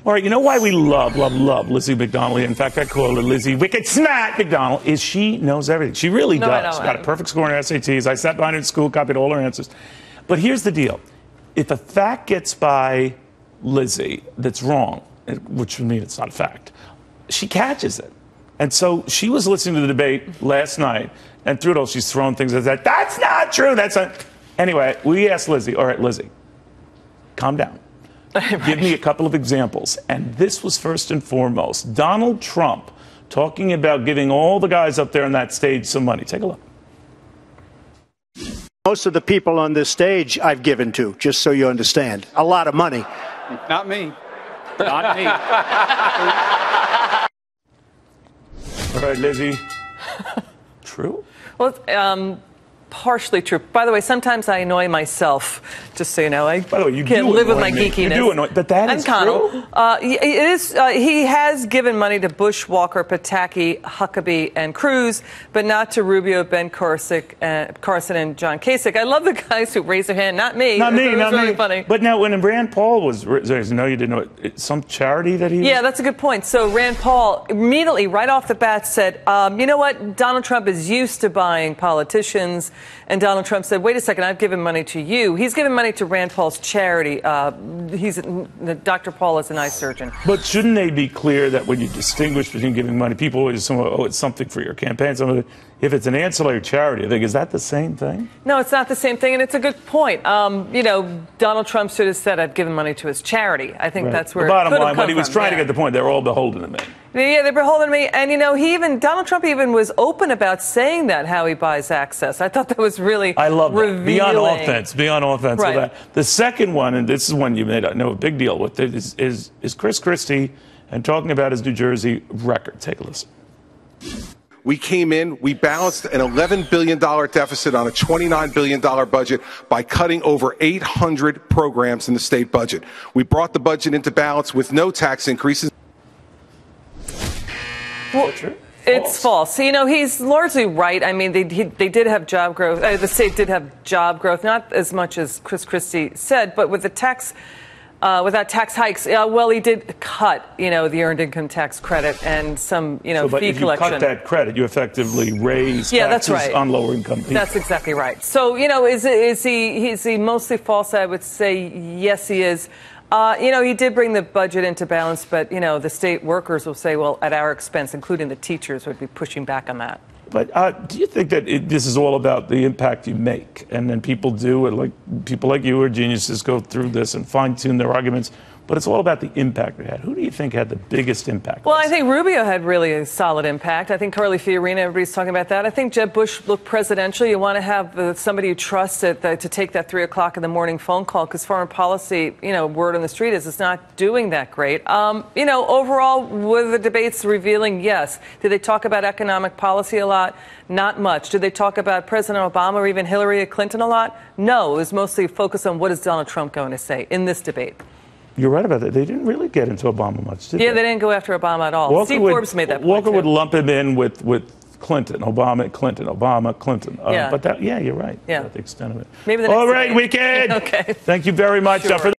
All right, you know why we love Lizzie McDonald? In fact, I call her Lizzie Wicked Smart McDonald, is she knows everything. She really does. She got a perfect score in her SATs. I sat behind her in school, copied all her answers. But here's the deal. If a fact gets by Lizzie that's wrong, which would mean it's not a fact, she catches it. And so she was listening to the debate last night, and through it all, she's throwing things at that. That's not true. That's not. Anyway, we asked Lizzie, all right, Lizzie, calm down. Give me a couple of examples. And this was first and foremost Donald Trump talking about giving all the guys up there on that stage some money. Take a look. Most of the people on this stage I've given to, just so you understand. A lot of money. Not me. Not me. All right, Lizzie. True? Well, partially true. By the way, sometimes I annoy myself, just so you know. I can't live with my geekiness. You do annoy, but that is true? It is. He has given money to Bush, Walker, Pataki, Huckabee, and Cruz, but not to Rubio, Ben Carson, and John Kasich. I love the guys who raise their hand. Not me. Not me. It was not really me. funny. But now, when Rand Paul was, no, you didn't know it. Some charity that he. Yeah, that's a good point. So Rand Paul immediately, right off the bat, said, "You know what? Donald Trump is used to buying politicians." And Donald Trump said, wait a second, I've given money to you. He's given money to Rand Paul's charity. Dr. Paul is an eye surgeon. But shouldn't they be clear that when you distinguish between giving money, people always assume, oh, it's something for your campaign. If it's an ancillary charity, I think, is that the same thing? No, it's not the same thing, and it's a good point. You know, Donald Trump should have said, I've given money to his charity. I think that's where the bottom line, but he was trying to get the point, they're all beholden to me. Yeah, they're beholden to me. And, you know, Donald Trump even was open about saying that, how he buys access. I thought that was really I love that. revealing. Be on offense. Right. With that. The second one, and this is one you made a big deal with, is Chris Christie and talking about his New Jersey record. Take a listen. We came in, we balanced an $11 billion deficit on a $29 billion budget by cutting over 800 programs in the state budget. We brought the budget into balance with no tax increases. Well, it's false. You know, he's largely right. I mean, they did have job growth. The state did have job growth, not as much as Chris Christie said, but with the tax, without tax hikes, well, he did cut, you know, the earned income tax credit and some, you know, fee collection. But if you cut that credit, you effectively raise taxes on lower income people. That's exactly right. So, you know, is he mostly false? I would say yes, he is. You know, he did bring the budget into balance, but, you know, the state workers will say, well, at our expense, including the teachers, would be pushing back on that. But do you think that this is all about the impact you make? And then people do it, like people like you are geniuses, go through this and fine-tune their arguments. But it's all about the impact they had. Who do you think had the biggest impact? Well, I think Rubio had really a solid impact. I think Carly Fiorina, everybody's talking about that. I think Jeb Bush looked presidential. You want to have somebody you trust to take that 3 o'clock in the morning phone call, because foreign policy, you know, word on the street is it's not doing that great. You know, overall, were the debates revealing? Yes. Did they talk about economic policy a lot? Not much. Did they talk about President Obama or even Hillary Clinton a lot? No. It was mostly focused on what is Donald Trump going to say in this debate. You're right about that. They didn't really get into Obama much, did they? Yeah, they didn't go after Obama at all. Steve Forbes made that point. Walker would lump him in with Clinton, Obama, Clinton. Yeah. But that, yeah, you're right. Yeah. That's the extent of it. Maybe the next all right, debate. Wicked. Okay. Thank you very much. Sure.